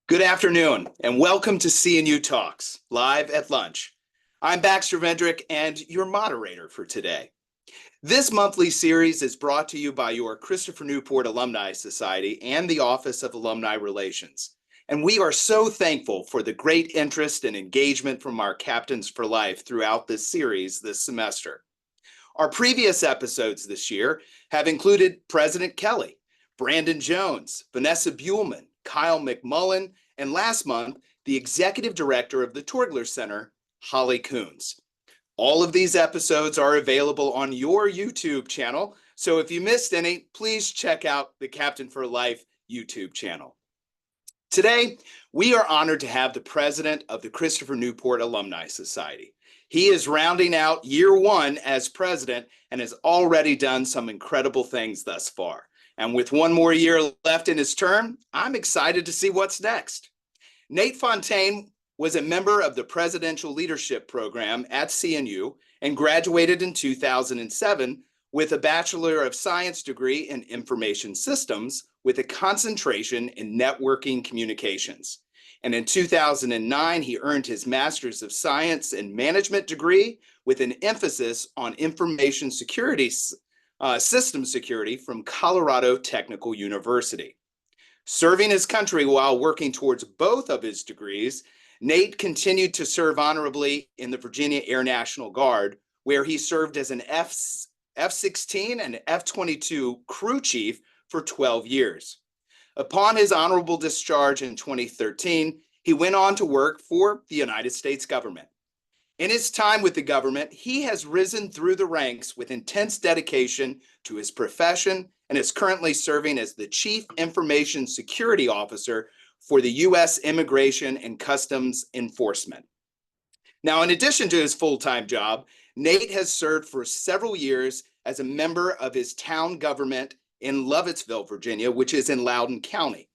Good afternoon, and welcome to CNU Talks, live at lunch. I'm Baxter Vendrick, and your moderator for today. This monthly series is brought to you by your Christopher Newport Alumni Society and the Office of Alumni Relations. And we are so thankful for the great interest and engagement from our Captains for Life throughout this series this semester. Our previous episodes this year have included President Kelly, Brandon Jones, Vanessa Buellman, Kyle McMullen, and last month, the executive director of the Torgler Center, Holly Coons. All of these episodes are available on your YouTube channel, so if you missed any, please check out the Captain for Life YouTube channel. Today, we are honored to have the president of the Christopher Newport Alumni Society. He is rounding out year one as president and has already done some incredible things thus far. And with one more year left in his term, I'm excited to see what's next. Nate Fontaine was a member of the Presidential Leadership Program at CNU and graduated in 2007 with a Bachelor of Science degree in Information Systems with a concentration in Networking Communications. And in 2009, he earned his Master's of Science in Management degree with an emphasis on Information Security System Security from Colorado Technical University. Serving his country while working towards both of his degrees, Nate continued to serve honorably in the Virginia Air National Guard, where he served as an F-16 and F-22 crew chief for 12 years. Upon his honorable discharge in 2013, he went on to work for the United States government. In his time with the government, he has risen through the ranks with intense dedication to his profession and is currently serving as the Chief Information Security Officer for the U.S. Immigration and Customs Enforcement. Now, in addition to his full-time job, Nate has served for several years as a member of his town government in Lovettsville, Virginia, which is in Loudoun County.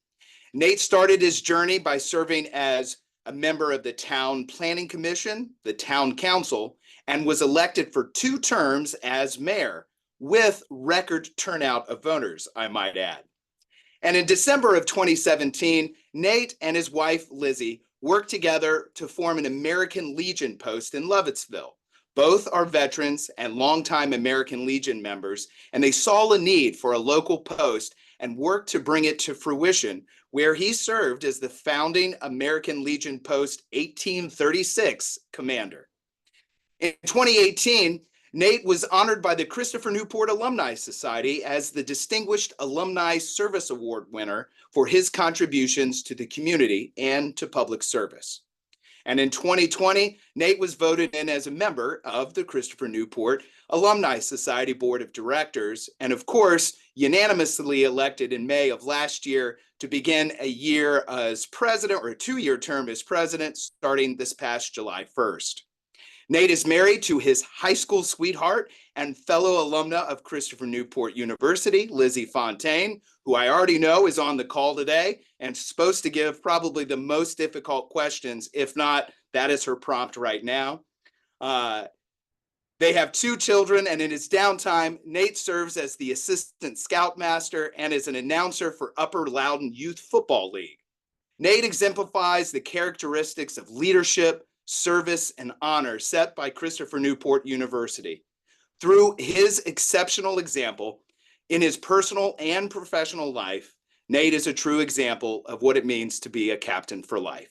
Nate started his journey by serving as a member of the Town Planning Commission, the Town Council, and was elected for 2 terms as mayor, with record turnout of voters, I might add. And in December of 2017, Nate and his wife, Lizzie, worked together to form an American Legion post in Lovettsville. Both are veterans and longtime American Legion members, and they saw a need for a local post and worked to bring it to fruition, where he served as the founding American Legion Post 1836 commander. In 2018, Nate was honored by the Christopher Newport Alumni Society as the Distinguished Alumni Service Award winner for his contributions to the community and to public service. And in 2020, Nate was voted in as a member of the Christopher Newport Alumni Society Board of Directors, and of course, unanimously elected in May of last year to begin a year as president, or a 2-year term as president, starting this past July 1st. Nate is married to his high school sweetheart and fellow alumna of Christopher Newport University, Lizzie Fontaine, who I already know is on the call today and supposed to give probably the most difficult questions. If not, that is her prompt right now. They have 2 children, and in his downtime, Nate serves as the assistant scoutmaster and is an announcer for Upper Loudoun Youth Football League. Nate exemplifies the characteristics of leadership, service, and honor set by Christopher Newport University. Through his exceptional example in his personal and professional life, Nate is a true example of what it means to be a captain for life.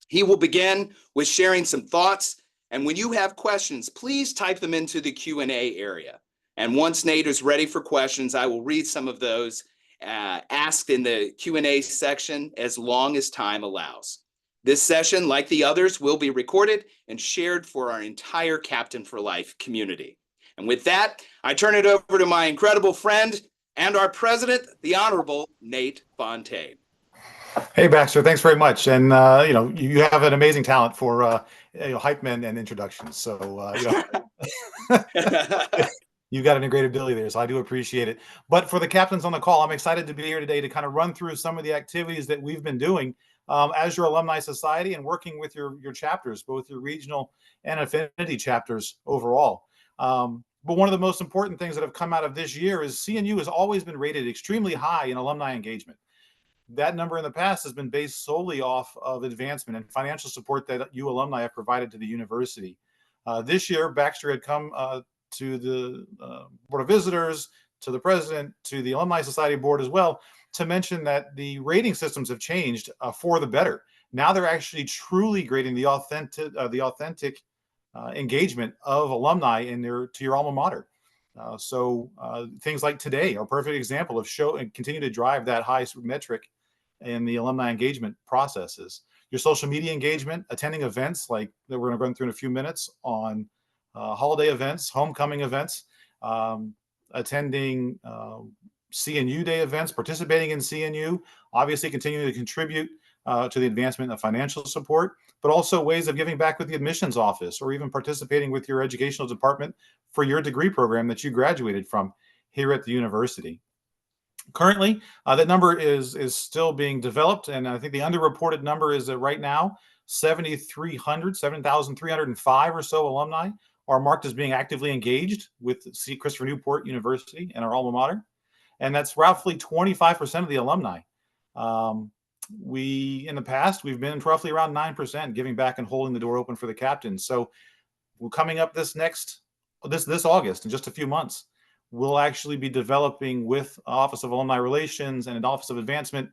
He will begin with sharing some thoughts, and when you have questions, please type them into the Q&A area. And once Nate is ready for questions, I will read some of those asked in the Q&A section as long as time allows. This session, like the others, will be recorded and shared for our entire Captain for Life community. And with that, I turn it over to my incredible friend and our president, the Honorable Nate Fontaine. Hey, Baxter, thanks very much. And, you have an amazing talent for, hype men and introductions. So, you've got a great ability there. So I do appreciate it. But for the captains on the call, I'm excited to be here today to kind of run through some of the activities that we've been doing as your alumni society and working with your chapters, both your regional and affinity chapters overall. But one of the most important things that have come out of this year is CNU has always been rated extremely high in alumni engagement. That number in the past has been based solely off of advancement and financial support that you alumni have provided to the university. This year, Baxter had come to the Board of Visitors, to the president, to the Alumni Society Board as well, to mention that the rating systems have changed for the better. Now they're actually truly grading the authentic engagement of alumni to your alma mater. So things like today are a perfect example of show and continue to drive that high metric in the alumni engagement processes. Your social media engagement, attending events like that we're going to run through in a few minutes on holiday events, homecoming events, attending CNU Day events, participating in CNU, obviously continuing to contribute to the advancement of financial support, but also ways of giving back with the admissions office or even participating with your educational department for your degree program that you graduated from here at the university. Currently, that number is still being developed, and I think the underreported number is that right now 7,305 or so alumni are marked as being actively engaged with Christopher Newport University and our alma mater, and that's roughly 25% of the alumni. In the past, we've been roughly around 9% giving back and holding the door open for the captains. So we're coming up this August in just a few months. We'll actually be developing with Office of Alumni Relations and an Office of Advancement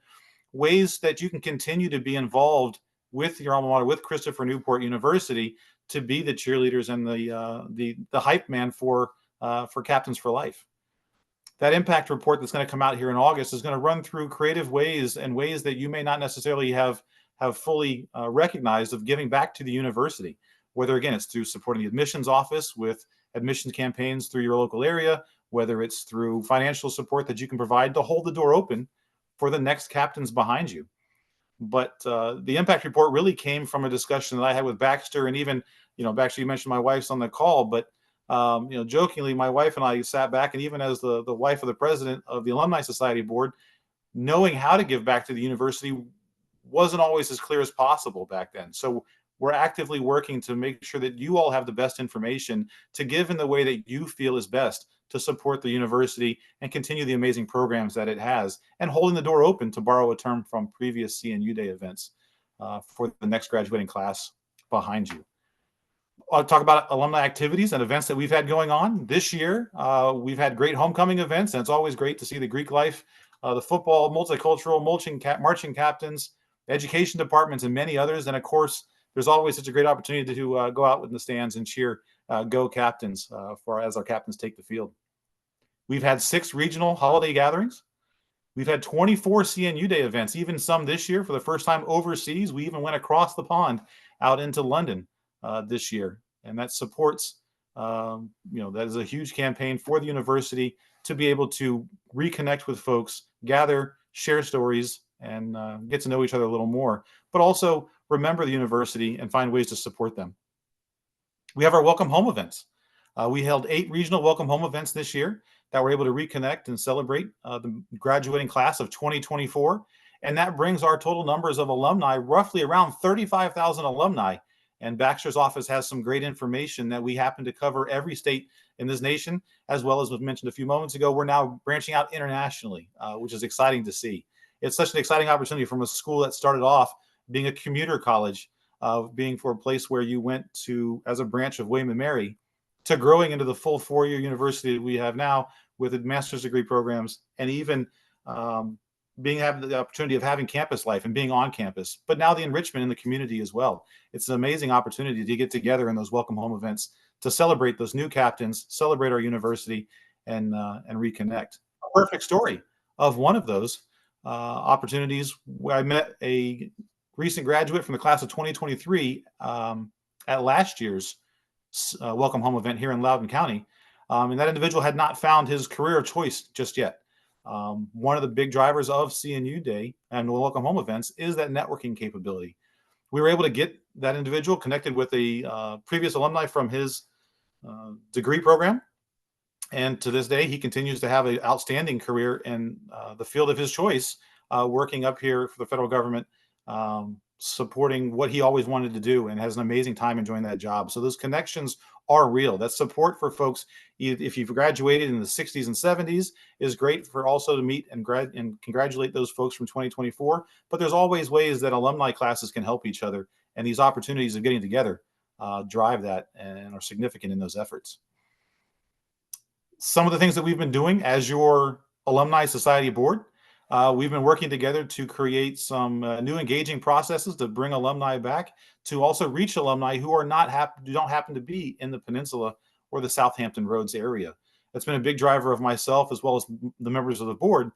ways that you can continue to be involved with your alma mater, with Christopher Newport University, to be the cheerleaders and the hype man for Captains for Life. That impact report that's going to come out here in August is going to run through creative ways and ways that you may not necessarily have fully recognized of giving back to the university, whether, again, it's through supporting the admissions office with admissions campaigns through your local area, whether it's through financial support that you can provide to hold the door open for the next captains behind you. But the impact report really came from a discussion that I had with Baxter, and even, Baxter, you mentioned my wife's on the call, but jokingly, my wife and I sat back, and even as the wife of the president of the Alumni Society Board, knowing how to give back to the university wasn't always as clear as possible back then. So we're actively working to make sure that you all have the best information to give in the way that you feel is best to support the university and continue the amazing programs that it has, and holding the door open, to borrow a term from previous CNU Day events, for the next graduating class behind you. I'll talk about alumni activities and events that we've had going on this year. We've had great homecoming events, and it's always great to see the Greek life, the football, multicultural, marching captains, education departments, and many others. And of course, there's always such a great opportunity to go out in the stands and cheer Go Captains as our captains take the field. We've had 6 regional holiday gatherings. We've had 24 CNU Day events, even some this year for the first time overseas. We even went across the pond out into London this year, and that supports, that is a huge campaign for the university to be able to reconnect with folks, gather, share stories, and get to know each other a little more, but also remember the university and find ways to support them. We have our welcome home events. We held 8 regional welcome home events this year that were able to reconnect and celebrate the graduating class of 2024. And that brings our total numbers of alumni roughly around 35,000 alumni. And Baxter's office has some great information that we happen to cover every state in this nation, as well as was mentioned a few moments ago. We're now branching out internationally, which is exciting to see. It's such an exciting opportunity from a school that started off being a commuter college, being for a place where you went to as a branch of William & Mary, to growing into the full 4-year university that we have now with master's degree programs, and even having the opportunity of having campus life and being on campus, but now the enrichment in the community as well. It's an amazing opportunity to get together in those welcome home events to celebrate those new captains, celebrate our university, and reconnect. A perfect story of one of those opportunities where I met a recent graduate from the class of 2023 at last year's welcome home event here in Loudoun County. And that individual had not found his career of choice just yet. One of the big drivers of CNU Day and the welcome home events is that networking capability. We were able to get that individual connected with a previous alumni from his degree program. And to this day, he continues to have an outstanding career in the field of his choice, working up here for the federal government supporting what he always wanted to do and has an amazing time enjoying that job. So those connections are real. That support for folks, if you've graduated in the 60s and 70s, is great for also to meet and congratulate those folks from 2024. But there's always ways that alumni classes can help each other, and these opportunities of getting together drive that and are significant in those efforts. Some of the things that we've been doing as your Alumni Society Board, we've been working together to create some new engaging processes to bring alumni back, to also reach alumni who are who don't happen to be in the peninsula or the Southampton Roads area. That's been a big driver of myself as well as the members of the board,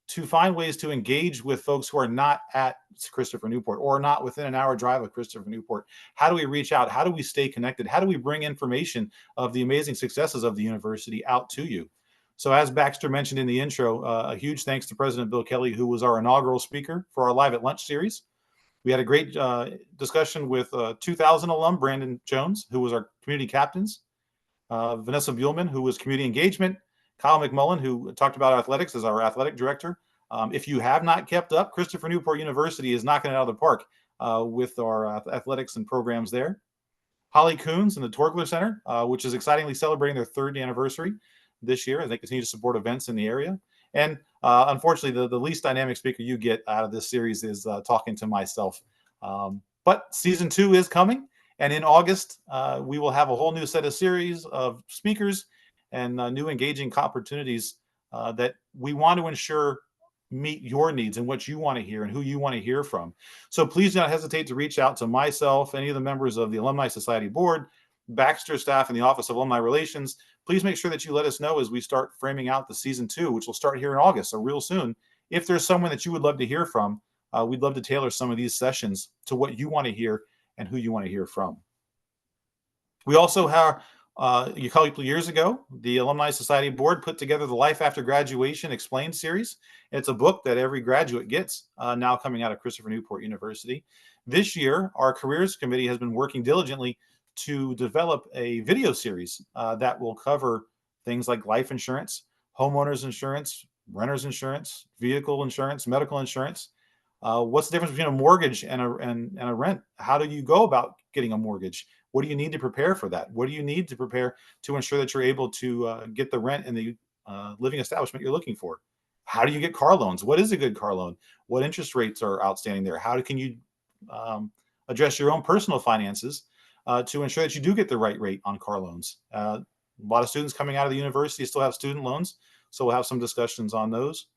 to find ways to engage with folks who are not at Christopher Newport or not within an hour drive of Christopher Newport. How do we reach out? How do we stay connected? How do we bring information of the amazing successes of the university out to you? So as Baxter mentioned in the intro, a huge thanks to President Bill Kelly, who was our inaugural speaker for our Live at Lunch series. We had a great discussion with 2000 alum Brandon Jones, who was our community captains, Vanessa Buellman, who was community engagement, Kyle McMullen, who talked about athletics as our athletic director. If you have not kept up, Christopher Newport University is knocking it out of the park with our athletics and programs there. Holly Coons and the Torgler Center, which is excitingly celebrating their 3rd anniversary this year as they continue to support events in the area. And unfortunately, the least dynamic speaker you get out of this series is talking to myself. But season 2 is coming. And in August, we will have a whole new set of series of speakers and new engaging opportunities that we want to ensure meet your needs and what you want to hear and who you want to hear from. So please do not hesitate to reach out to myself, any of the members of the Alumni Society Board, Baxter staff, and the Office of Alumni Relations. Please make sure that you let us know as we start framing out the season 2, which will start here in August, so real soon. If there's someone that you would love to hear from, we'd love to tailor some of these sessions to what you want to hear and who you want to hear from. We also have, a couple years ago, the Alumni Society Board put together the Life After Graduation Explained series. It's a book that every graduate gets now coming out of Christopher Newport University. This year, our Careers Committee has been working diligently to develop a video series that will cover things like life insurance, homeowners insurance, renters insurance, vehicle insurance, medical insurance. What's the difference between a mortgage and a rent? How do you go about getting a mortgage? What do you need to prepare for that? What do you need to prepare to ensure that you're able to get the rent in the living establishment you're looking for? How do you get car loans? What is a good car loan? What interest rates are outstanding there? How can you address your own personal finances to ensure that you do get the right rate on car loans? A lot of students coming out of the university still have student loans, so we'll have some discussions on those.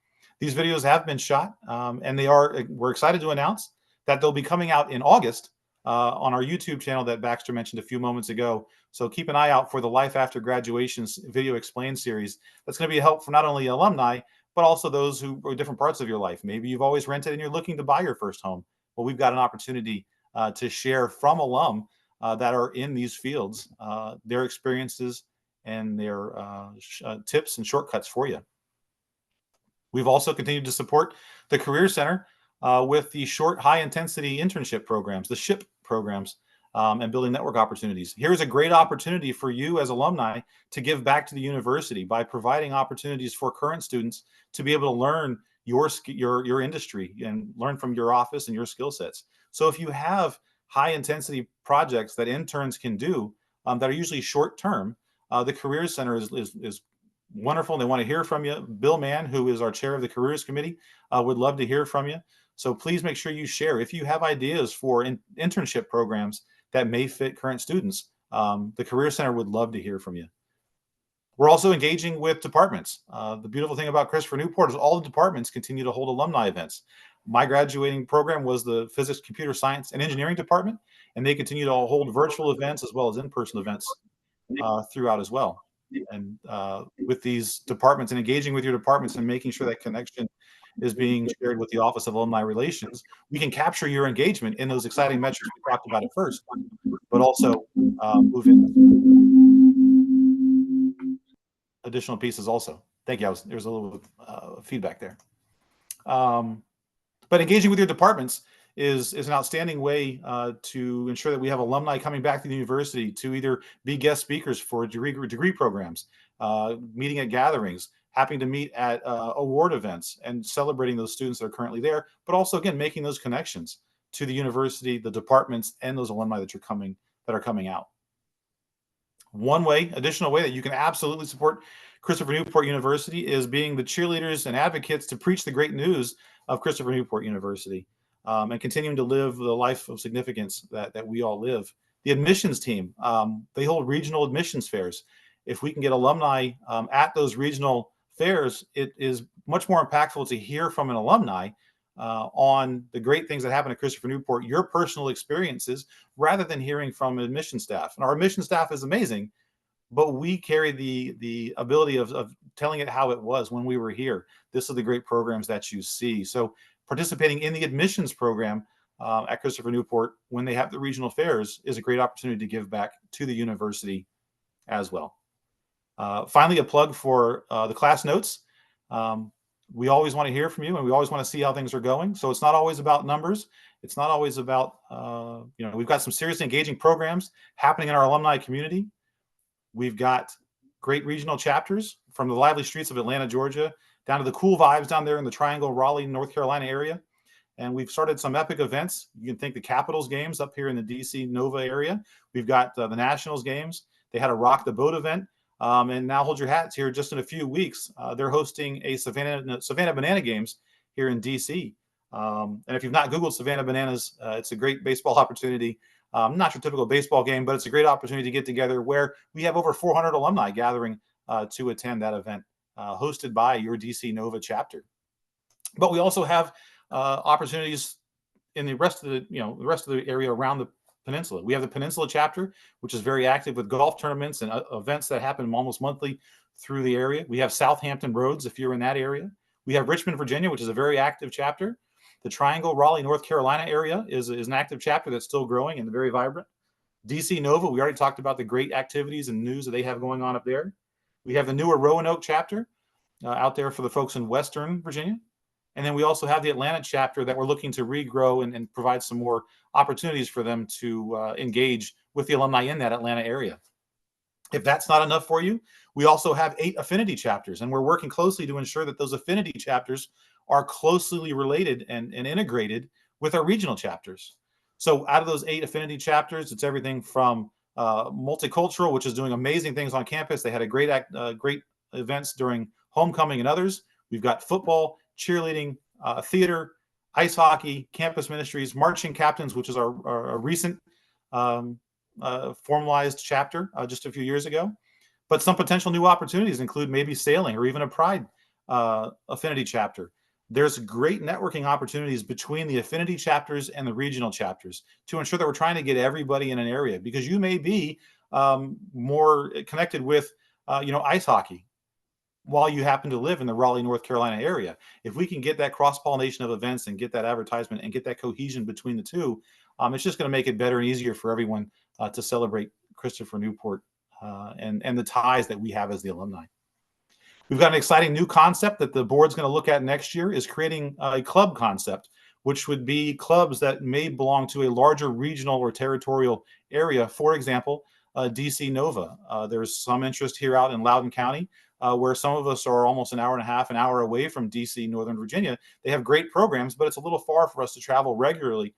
These videos have been shot, and we're excited to announce that they'll be coming out in August on our YouTube channel that Baxter mentioned a few moments ago. So keep an eye out for the Life After Graduation Video Explained series. That's going to be a help for not only alumni, but also those who are different parts of your life. Maybe you've always rented and you're looking to buy your first home. Well, we've got an opportunity to share from alum that are in these fields, their experiences and their tips and shortcuts for you. We've also continued to support the Career Center with the short high-intensity internship programs, the SHIP programs, and building network opportunities. Here's a great opportunity for you as alumni to give back to the university by providing opportunities for current students to be able to learn your industry and learn from your office and your skill sets. So if you have high-intensity projects that interns can do that are usually short-term, the Career Center is wonderful. They want to hear from you. Bill Mann, who is our chair of the Careers Committee, would love to hear from you. So please make sure you share. If you have ideas for internship programs that may fit current students, the Career Center would love to hear from you. We're also engaging with departments. The beautiful thing about Christopher Newport is all the departments continue to hold alumni events. My graduating program was the Physics, Computer Science, and Engineering department, and they continue to hold virtual events as well as in-person events throughout as well. And with these departments and engaging with your departments and making sure that connection is being shared with the Office of Alumni Relations, we can capture your engagement in those exciting metrics we talked about at first, but also move in additional pieces also. Thank you. There's a little feedback there. But engaging with your departments is an outstanding way to ensure that we have alumni coming back to the university to either be guest speakers for degree programs, meeting at gatherings, happening to meet at award events and celebrating those students that are currently there, but also, again, making those connections. to the university, the departments, and those alumni that are coming out. One additional way that you can absolutely support Christopher Newport University is being the cheerleaders and advocates to preach the great news of Christopher Newport University, and continuing to live the life of significance that we all live. The admissions team, they hold regional admissions fairs. If we can get alumni at those regional fairs, it is much more impactful to hear from an alumni on the great things that happen at Christopher Newport, your personal experiences, rather than hearing from admission staff. And our admission staff is amazing, but we carry the ability of telling it how it was when we were here. This are the great programs that you see. So participating in the admissions program at Christopher Newport when they have the regional fairs is a great opportunity to give back to the university as well. Finally, a plug for the class notes. We always want to hear from you, and we always want to see how things are going. So it's not always about numbers. It's not always about, we've got some seriously engaging programs happening in our alumni community. We've got great regional chapters from the lively streets of Atlanta, Georgia, down to the cool vibes down there in the Triangle, Raleigh, North Carolina area. And we've started some epic events. You can think the Capitals games up here in the DC Nova area. We've got the Nationals games. They had a Rock the Boat event. And now hold your hats here just in a few weeks. They're hosting a Savannah Banana Games here in DC. And if you've not Googled Savannah Bananas, it's a great baseball opportunity. Not your typical baseball game, but it's a great opportunity to get together where we have over 400 alumni gathering to attend that event, hosted by your DC Nova chapter. But we also have opportunities in the rest of the area around the peninsula. We have the Peninsula chapter, which is very active with golf tournaments and events that happen almost monthly through the area. We have Southampton Roads, if you're in that area. We have Richmond, Virginia, which is a very active chapter. The Triangle, Raleigh, North Carolina area is an active chapter that's still growing and very vibrant. DC Nova, we already talked about the great activities and news that they have going on up there. We have the newer Roanoke chapter out there for the folks in Western Virginia. And then we also have the Atlanta chapter that we're looking to regrow and provide some more opportunities for them to engage with the alumni in that Atlanta area. If that's not enough for you, we also have 8 affinity chapters, and we're working closely to ensure that those affinity chapters are closely related and integrated with our regional chapters. So out of those 8 affinity chapters, it's everything from multicultural, which is doing amazing things on campus. They had a great events during homecoming and others. We've got football, cheerleading, theater, ice hockey, campus ministries, marching captains, which is our recent formalized chapter just a few years ago. But some potential new opportunities include maybe sailing or even a pride affinity chapter. There's great networking opportunities between the affinity chapters and the regional chapters to ensure that we're trying to get everybody in an area, because you may be more connected with, ice hockey while you happen to live in the Raleigh, North Carolina area. If we can get that cross-pollination of events and get that advertisement and get that cohesion between the two, it's just going to make it better and easier for everyone to celebrate Christopher Newport and the ties that we have as the alumni. We've got an exciting new concept that the board's going to look at next year, is creating a club concept, which would be clubs that may belong to a larger regional or territorial area. For example, DC Nova. There's some interest here out in Loudoun County, where some of us are almost an hour away from DC, Northern Virginia. They have great programs, but it's a little far for us to travel regularly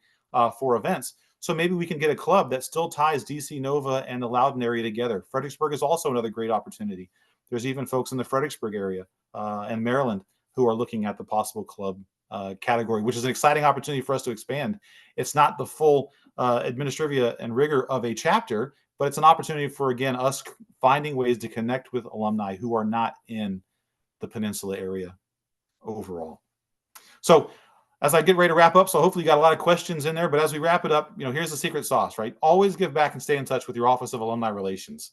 for events. So maybe we can get a club that still ties DC Nova and the Loudoun area together. Fredericksburg is also another great opportunity. There's even folks in the Fredericksburg area and Maryland who are looking at the possible club category, which is an exciting opportunity for us to expand. It's not the full administrivia and rigor of a chapter, but it's an opportunity for, again, us finding ways to connect with alumni who are not in the Peninsula area overall. So as I get ready to wrap up, so hopefully you got a lot of questions in there, but as we wrap it up, here's the secret sauce, right? Always give back and stay in touch with your Office of Alumni Relations.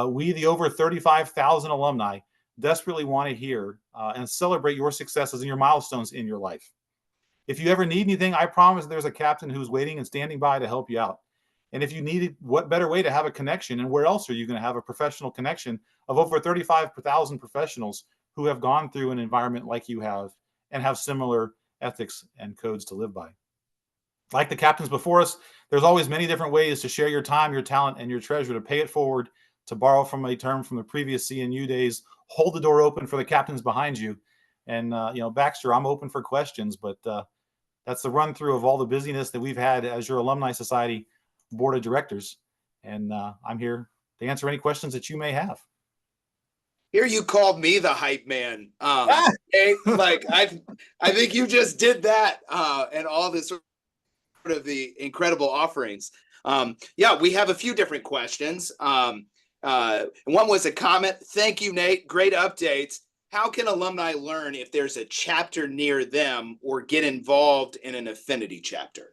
We, the over 35,000 alumni, desperately want to hear and celebrate your successes and your milestones in your life. If you ever need anything, I promise there's a captain who's waiting and standing by to help you out. And if you needed, what better way to have a connection? And where else are you going to have a professional connection of over 35,000 professionals who have gone through an environment like you have and have similar ethics and codes to live by? Like the captains before us, there's always many different ways to share your time, your talent, and your treasure, to pay it forward, to borrow from a term from the previous CNU days, hold the door open for the captains behind you. And, Baxter, I'm open for questions, but that's the run through of all the busyness that we've had as your Alumni Society Board of Directors. And I'm here to answer any questions that you may have. Here you called me the hype man. Like I think you just did that, and all this sort of the incredible offerings. Yeah, we have a few different questions. One was a comment. Thank you, Nate. Great updates. How can alumni learn if there's a chapter near them or get involved in an affinity chapter?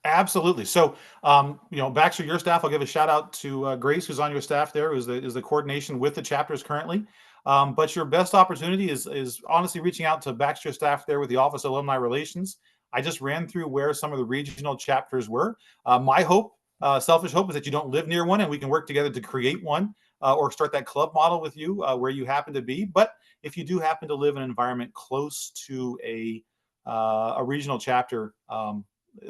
Absolutely. So, Baxter, your staff, I'll give a shout out to Grace, who's on your staff there, is the coordination with the chapters currently. But your best opportunity is honestly reaching out to Baxter staff there with the Office of Alumni Relations. I just ran through where some of the regional chapters were. My hope, selfish hope, is that you don't live near one and we can work together to create one or start that club model with you where you happen to be. But if you do happen to live in an environment close to a regional chapter,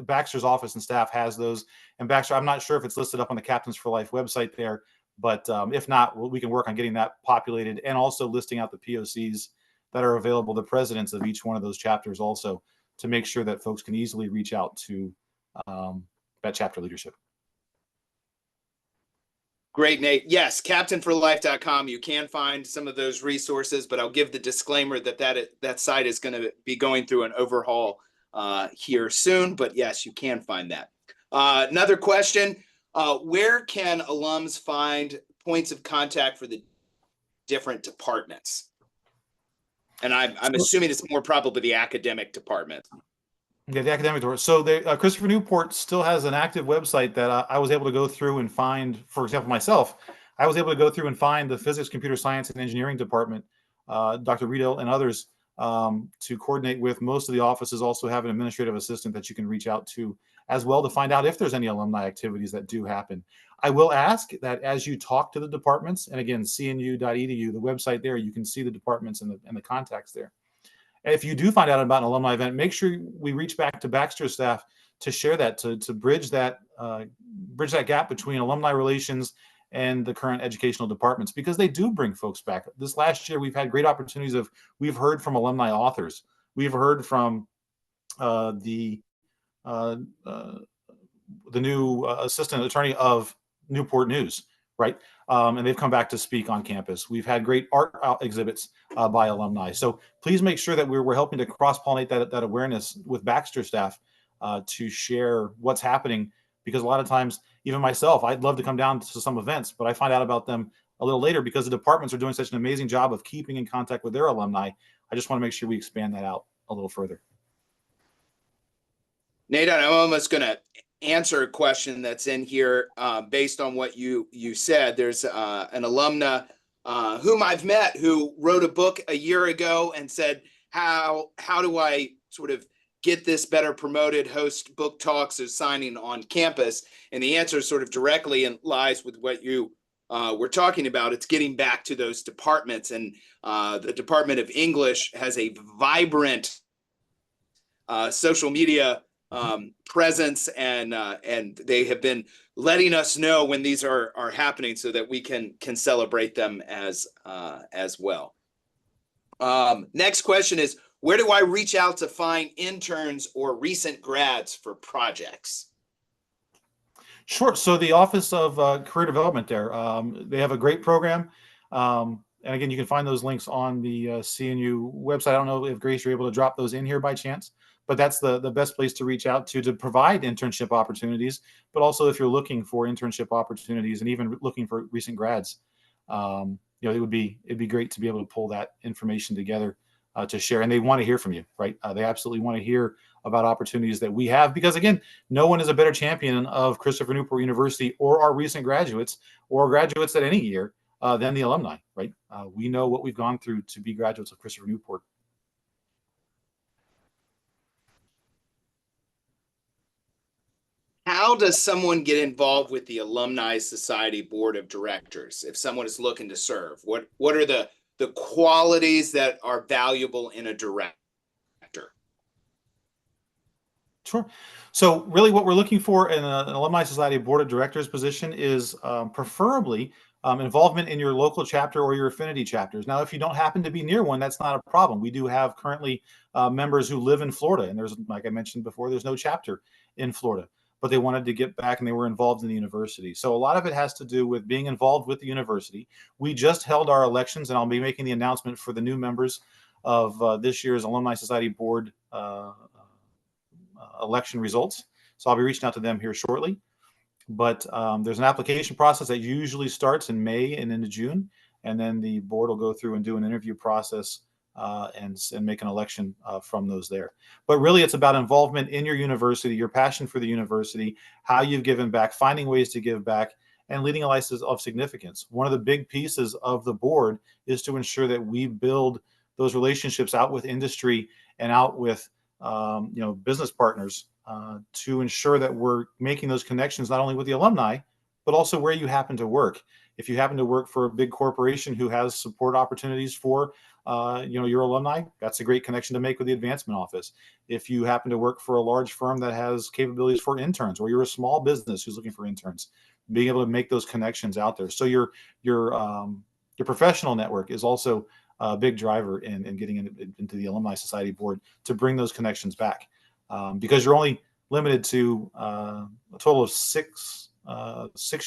Baxter's office and staff has those. And Baxter, I'm not sure if it's listed up on the Captains for Life website there, but if not, we can work on getting that populated and also listing out the POCs that are available, the presidents of each one of those chapters also, to make sure that folks can easily reach out to that chapter leadership. Great, Nate. Yes, captainforlife.com. You can find some of those resources, but I'll give the disclaimer that site is going to be going through an overhaul here soon. But yes, you can find that. Another question, where can alums find points of contact for the different departments? And I'm assuming it's more probably the academic department. Yeah, the academic department. So Christopher Newport still has an active website that I was able to go through and find, for example, myself, I was able to go through and find the physics, computer science, and engineering department, Dr. Riedel and others, to coordinate with. Most of the offices also have an administrative assistant that you can reach out to as well to find out if there's any alumni activities that do happen. I will ask that as you talk to the departments, and again, cnu.edu, the website there, you can see the departments and the contacts there. If you do find out about an alumni event, make sure we reach back to Baxter staff to share that, to bridge that gap between alumni relations and the current educational departments, because they do bring folks back. This last year, we've had great opportunities we've heard from alumni authors. We've heard from the new assistant attorney of Newport News, right? And they've come back to speak on campus. We've had great art exhibits by alumni. So please make sure that we're helping to cross-pollinate that awareness with Baxter staff to share what's happening, because a lot of times, even myself, I'd love to come down to some events, but I find out about them a little later because the departments are doing such an amazing job of keeping in contact with their alumni. I just want to make sure we expand that out a little further. Nate, I'm almost going to answer a question that's in here based on what you said. There's an alumna whom I've met who wrote a book a year ago and said, how do I sort of get this better promoted, host book talks or signing on campus? And the answer sort of directly lies with what you were talking about. It's getting back to those departments. And the Department of English has a vibrant social media presence, and they have been letting us know when these are happening so that we can celebrate them as well. Next question is, where do I reach out to find interns or recent grads for projects? Sure. So the Office of Career Development there, they have a great program. And again, you can find those links on the CNU website. I don't know if, Grace, you're able to drop those in here by chance, but that's the best place to reach out to provide internship opportunities. But also, if you're looking for internship opportunities and even looking for recent grads, it'd be great to be able to pull that information together to share. And they want to hear from you, right? They absolutely want to hear about opportunities that we have, because again, no one is a better champion of Christopher Newport University or our recent graduates or graduates at any year than the alumni, right? We know what we've gone through to be graduates of Christopher Newport. How does someone get involved with the Alumni Society Board of Directors if someone is looking to serve? What are the qualities that are valuable in a director? Sure. So really what we're looking for in an Alumni Society Board of Directors position is preferably involvement in your local chapter or your affinity chapters. Now, if you don't happen to be near one, that's not a problem. We do have currently members who live in Florida, and there's, like I mentioned before, there's no chapter in Florida, but they wanted to get back and they were involved in the university. So a lot of it has to do with being involved with the university. We just held our elections, and I'll be making the announcement for the new members of this year's Alumni Society Board election results. So I'll be reaching out to them here shortly. But there's an application process that usually starts in May and into June, and then the board will go through and do an interview process and make an election from those there. But really, it's about involvement in your university, your passion for the university, how you've given back, finding ways to give back, and leading a life of significance. One of the big pieces of the board is to ensure that we build those relationships out with industry and out with business partners to ensure that we're making those connections not only with the alumni, but also where you happen to work. If you happen to work for a big corporation who has support opportunities for your alumni, that's a great connection to make with the advancement office. If you happen to work for a large firm that has capabilities for interns, or you're a small business who's looking for interns, being able to make those connections out there. So your professional network is also a big driver in getting into the Alumni Society Board to bring those connections back, because you're only limited to a total of six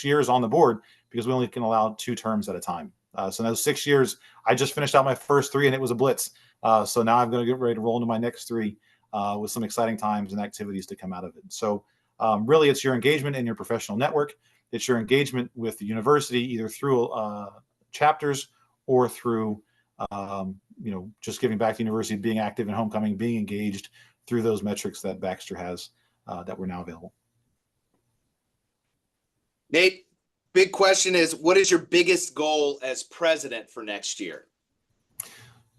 years on the board, because we only can allow 2 terms at a time. So in those 6 years, I just finished out my first 3 and it was a blitz. So now I'm going to get ready to roll into my next 3 with some exciting times and activities to come out of it. So really, it's your engagement in your professional network. It's your engagement with the university, either through chapters or through just giving back to the university, being active in homecoming, being engaged through those metrics that Baxter has that were now available. Nate, big question is, what is your biggest goal as president for next year?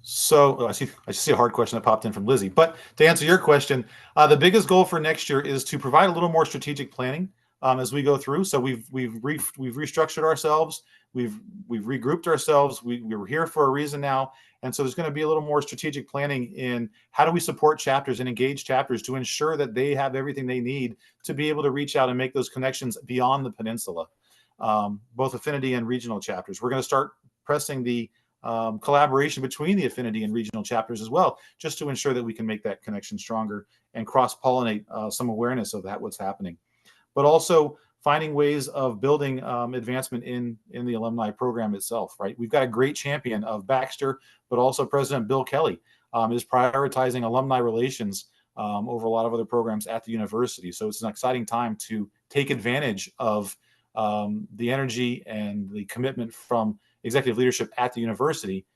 So I see a hard question that popped in from Lizzie. But to answer your question, the biggest goal for next year is to provide a little more strategic planning as we go through. So we've restructured ourselves, we've regrouped ourselves. We were here for a reason now, and so there's going to be a little more strategic planning in how do we support chapters and engage chapters to ensure that they have everything they need to be able to reach out and make those connections beyond the peninsula, both affinity and regional chapters. We're going to start pressing the collaboration between the affinity and regional chapters as well, just to ensure that we can make that connection stronger and cross-pollinate some awareness of what's happening. But also finding ways of building advancement in the alumni program itself, right? We've got a great champion of Baxter, but also President Bill Kelly is prioritizing alumni relations over a lot of other programs at the university. So it's an exciting time to take advantage of the energy and the commitment from executive leadership at the university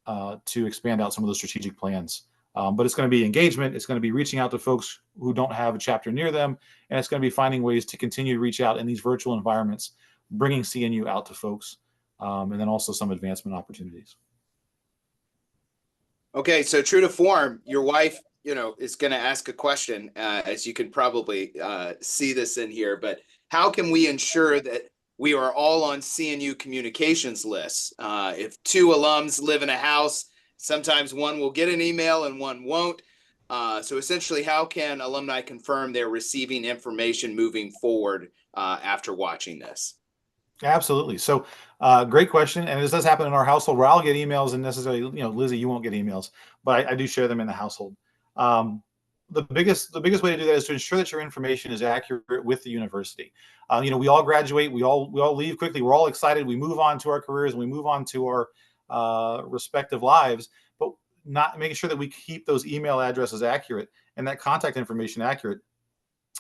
to expand out some of those strategic plans. But it's going to be engagement. It's going to be reaching out to folks who don't have a chapter near them. And it's going to be finding ways to continue to reach out in these virtual environments, bringing CNU out to folks, and then also some advancement opportunities. Okay, so true to form, your wife, is going to ask a question, as you can probably see this in here, but how can we ensure that we are all on CNU communications lists? If 2 alums live in a house, sometimes one will get an email and one won't. So essentially, how can alumni confirm they're receiving information moving forward after watching this? Absolutely. So great question. And this does happen in our household where I'll get emails, and necessarily, Lizzie, you won't get emails, but I do share them in the household. The biggest way to do that is to ensure that your information is accurate with the university. We all graduate, we all leave quickly, we're all excited, we move on to our careers, and we move on to our respective lives, but not making sure that we keep those email addresses accurate and that contact information accurate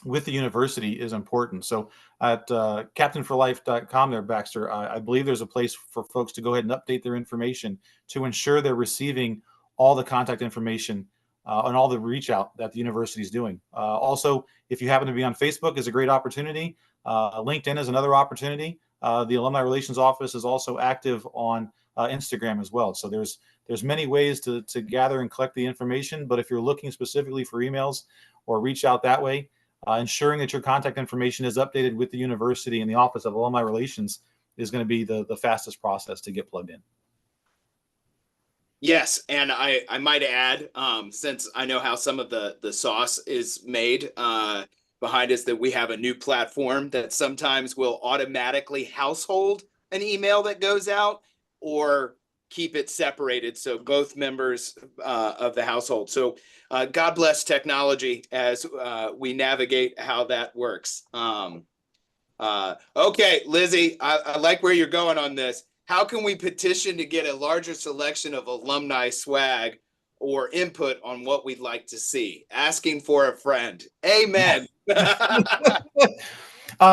with the university is important. So at captainforlife.com there, Baxter, I believe there's a place for folks to go ahead and update their information to ensure they're receiving all the contact information and all the reach out that the university is doing. Also, if you happen to be on Facebook, is a great opportunity. LinkedIn is another opportunity. The Alumni Relations Office is also active on Instagram as well. So there's many ways to gather and collect the information. But if you're looking specifically for emails or reach out that way, ensuring that your contact information is updated with the university and the Office of Alumni Relations is going to be the fastest process to get plugged in. Yes, and I might add, since I know how some of the sauce is made behind us, that we have a new platform that sometimes will automatically household an email that goes out or keep it separated so both members of the household. So God bless technology as we navigate how that works. Okay, Lizzie, I like where you're going on this. How can we petition to get a larger selection of alumni swag or input on what we'd like to see? Asking for a friend. Amen.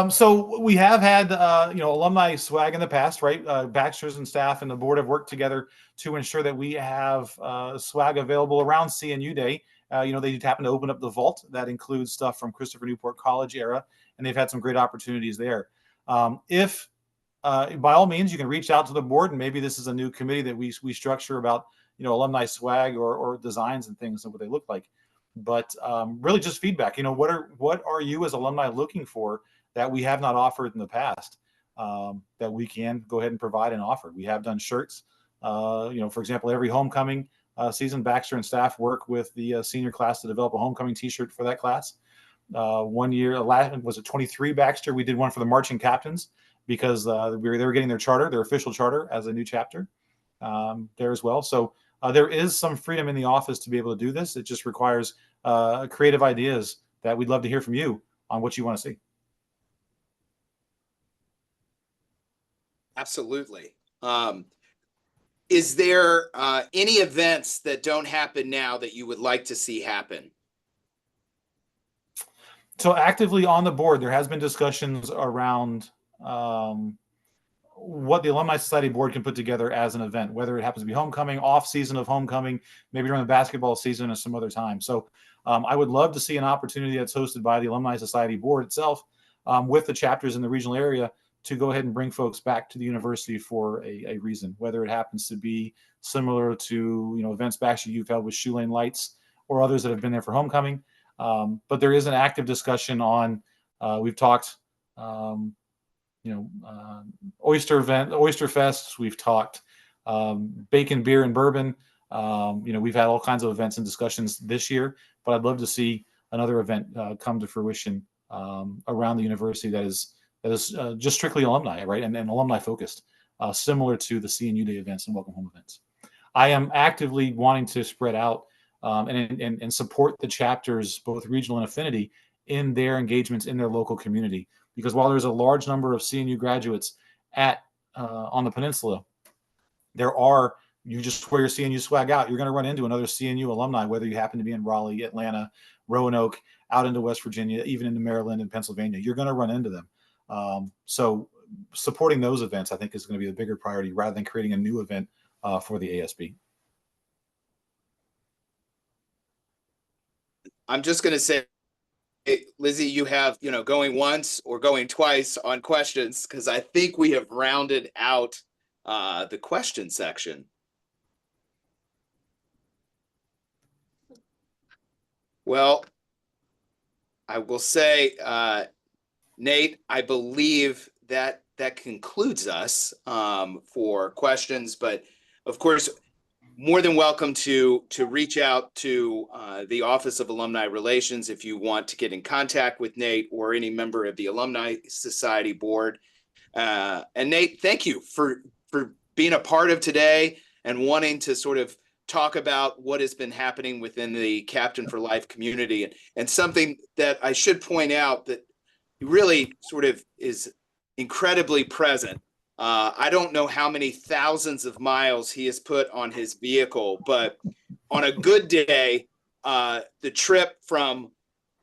So we have had, alumni swag in the past, right? Baxter's and staff and the board have worked together to ensure that we have swag available around CNU Day. They happen to open up the vault that includes stuff from Christopher Newport College era, and they've had some great opportunities there. If by all means, you can reach out to the board, and maybe this is a new committee that we structure about, alumni swag or designs and things and what they look like. But really, just feedback. What are you as alumni looking for that we have not offered in the past, that we can go ahead and provide and offer? We have done shirts. For example, every homecoming season, Baxter and staff work with the senior class to develop a homecoming T-shirt for that class. One year, was it 23 Baxter? We did one for the marching captains because they were getting their official charter as a new chapter there as well. So there is some freedom in the office to be able to do this. It just requires creative ideas that we'd love to hear from you on what you want to see. Absolutely. Is there any events that don't happen now that you would like to see happen? So actively on the board, there has been discussions around what the Alumni Society Board can put together as an event, whether it happens to be homecoming, off season of homecoming, maybe during the basketball season or some other time. So I would love to see an opportunity that's hosted by the Alumni Society Board itself with the chapters in the regional area to go ahead and bring folks back to the university for a reason, whether it happens to be similar to events Baxter Youth held with Shoe Lane Lights or others that have been there for homecoming. But there is an active discussion on, we've talked, oyster fests. We've talked bacon, beer, and bourbon. We've had all kinds of events and discussions this year, but I'd love to see another event come to fruition around the university that is just strictly alumni, right, and alumni focused, similar to the CNU Day events and Welcome Home events. I am actively wanting to spread out and support the chapters, both regional and affinity, in their engagements in their local community. Because while there's a large number of CNU graduates on the peninsula, you just wear your CNU swag out, you're going to run into another CNU alumni, whether you happen to be in Raleigh, Atlanta, Roanoke, out into West Virginia, even into Maryland and Pennsylvania. You're going to run into them. So supporting those events, I think, is going to be the bigger priority rather than creating a new event for the ASB. I'm just going to say, Lizzie, you have, going once or going twice on questions, because I think we have rounded out the question section. Well, I will say, Nate, I believe that concludes us for questions, but of course, more than welcome to reach out to the Office of Alumni Relations if you want to get in contact with Nate or any member of the Alumni Society Board. And Nate, thank you for being a part of today and wanting to sort of talk about what has been happening within the Captain for Life community, and something that I should point out that really sort of is incredibly present. I don't know how many thousands of miles he has put on his vehicle, but on a good day, the trip from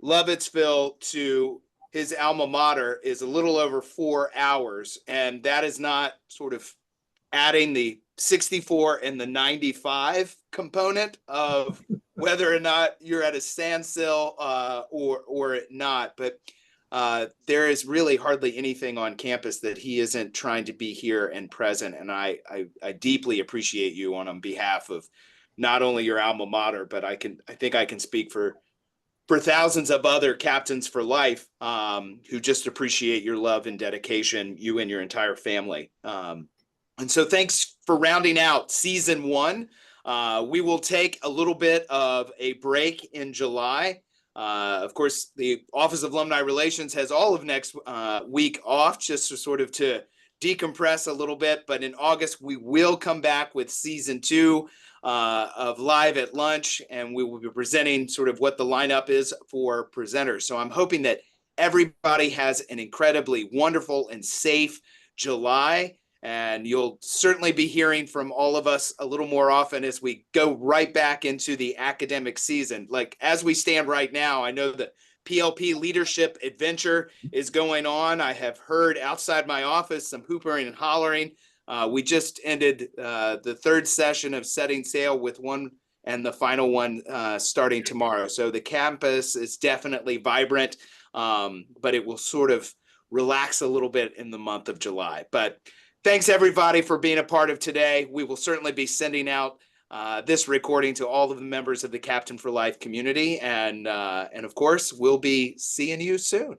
Lovettsville to his alma mater is a little over 4 hours. And that is not sort of adding the 64 and the 95 component of whether or not you're at a standstill or not. But there is really hardly anything on campus that he isn't trying to be here and present. And I deeply appreciate you on behalf of not only your alma mater, but I think I can speak for thousands of other captains for life who just appreciate your love and dedication, you and your entire family. And so thanks for rounding out season 1 We will take a little bit of a break in July. Of course, the Office of Alumni Relations has all of next week off, just to decompress a little bit. But in August, we will come back with season 2 of Live at Lunch, and we will be presenting sort of what the lineup is for presenters. So I'm hoping that everybody has an incredibly wonderful and safe July. And you'll certainly be hearing from all of us a little more often as we go right back into the academic season. Like as we stand right now, I know the PLP leadership adventure is going on. I have heard outside my office some hoopering and hollering. We just ended the 3rd session of Setting Sail with one and the final one starting tomorrow. So the campus is definitely vibrant, but it will sort of relax a little bit in the month of July. But thanks everybody for being a part of today. We will certainly be sending out this recording to all of the members of the Captain for Life community. And of course, we'll be seeing you soon.